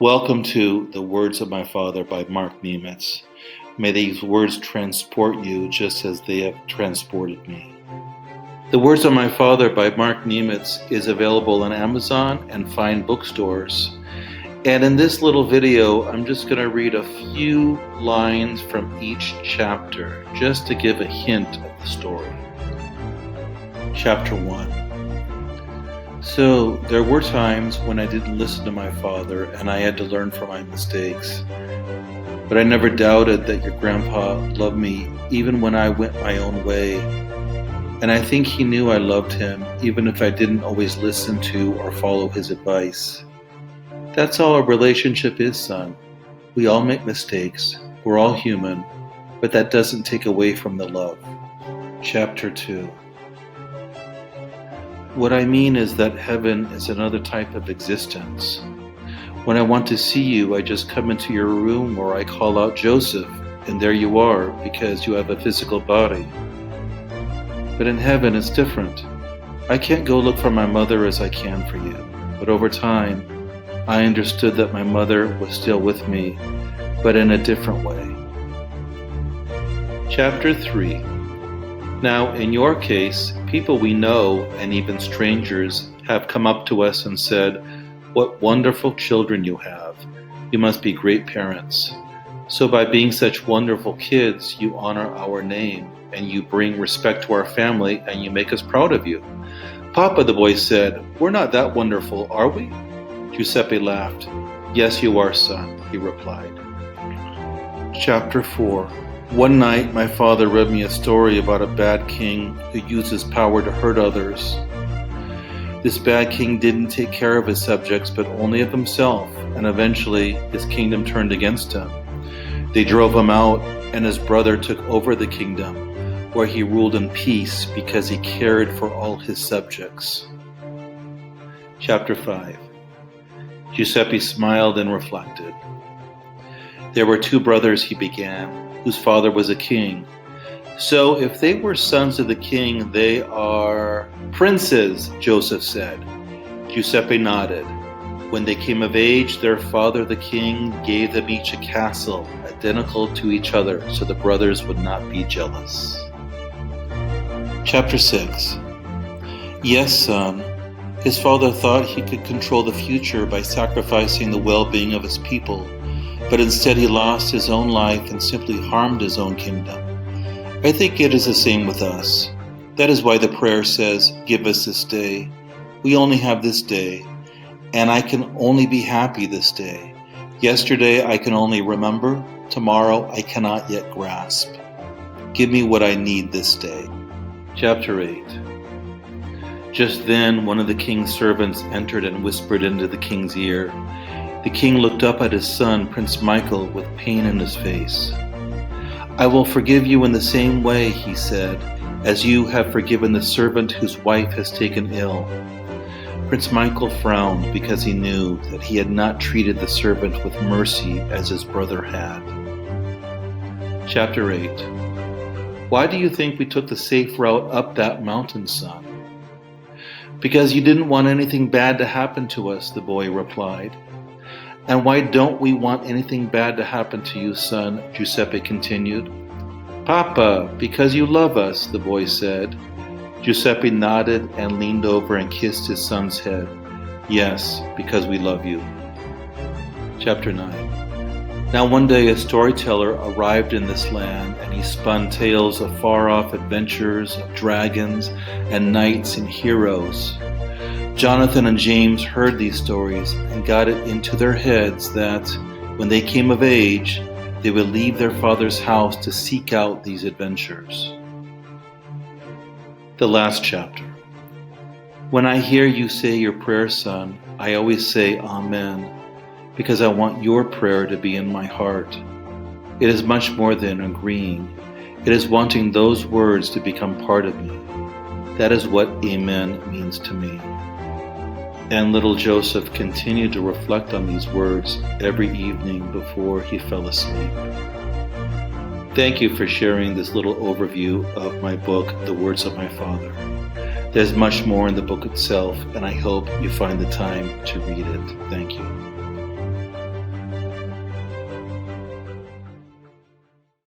Welcome to The Words of My Father by Mark Nemitz. May these words transport you just as they have transported me. The Words of My Father by Mark Nemitz is available on Amazon and fine bookstores. And in this little video, I'm just going to read a few lines from each chapter, just to give a hint of the story. Chapter 1. So, there were times when I didn't listen to my father and I had to learn from my mistakes. But I never doubted that your grandpa loved me even when I went my own way. And I think he knew I loved him even if I didn't always listen to or follow his advice. That's all a relationship is, son. We all make mistakes. We're all human, but that doesn't take away from the love. Chapter 2. What I mean is that heaven is another type of existence. When I want to see you, I just come into your room or I call out Joseph, and there you are because you have a physical body. But in heaven, it's different. I can't go look for my mother as I can for you, but over time, I understood that my mother was still with me, but in a different way. Chapter 3. Now, in your case, people we know, and even strangers, have come up to us and said, "What wonderful children you have. You must be great parents." So by being such wonderful kids, you honor our name, and you bring respect to our family, and you make us proud of you. "Papa," the boy said, "we're not that wonderful, are we?" Giuseppe laughed. "Yes, you are, son," he replied. Chapter 4. One night, my father read me a story about a bad king who used his power to hurt others. This bad king didn't take care of his subjects, but only of himself, and eventually his kingdom turned against him. They drove him out, and his brother took over the kingdom, where he ruled in peace because he cared for all his subjects. Chapter 5. Giuseppe smiled and reflected. There were two brothers, he began, whose father was a king. "So if they were sons of the king, they are princes," Joseph said. Giuseppe nodded. When they came of age, their father, the king, gave them each a castle identical to each other so the brothers would not be jealous. Chapter 6. Yes, son. His father thought he could control the future by sacrificing the well-being of his people, but instead he lost his own life and simply harmed his own kingdom. I think it is the same with us. That is why the prayer says, "Give us this day." We only have this day, and I can only be happy this day. Yesterday I can only remember, tomorrow I cannot yet grasp. Give me what I need this day. Chapter 8. Just then one of the king's servants entered and whispered into the king's ear. The king looked up at his son, Prince Michael, with pain in his face. "I will forgive you in the same way," he said, "as you have forgiven the servant whose wife has taken ill." Prince Michael frowned because he knew that he had not treated the servant with mercy as his brother had. Chapter 8. Why do you think we took the safe route up that mountain, son? Because you didn't want anything bad to happen to us, the boy replied. "And why don't we want anything bad to happen to you, son?" Giuseppe continued. "Papa, because you love us," the boy said. Giuseppe nodded and leaned over and kissed his son's head. "Yes, because we love you." Chapter 9. Now one day a storyteller arrived in this land, and he spun tales of far-off adventures, of dragons and knights and heroes. Jonathan and James heard these stories and got it into their heads that, when they came of age, they would leave their father's house to seek out these adventures. The last chapter. When I hear you say your prayer, son, I always say Amen, because I want your prayer to be in my heart. It is much more than agreeing. It is wanting those words to become part of me. That is what Amen means to me. And little Joseph continued to reflect on these words every evening before he fell asleep. Thank you for sharing this little overview of my book, The Words of My Father. There's much more in the book itself, and I hope you find the time to read it. Thank you.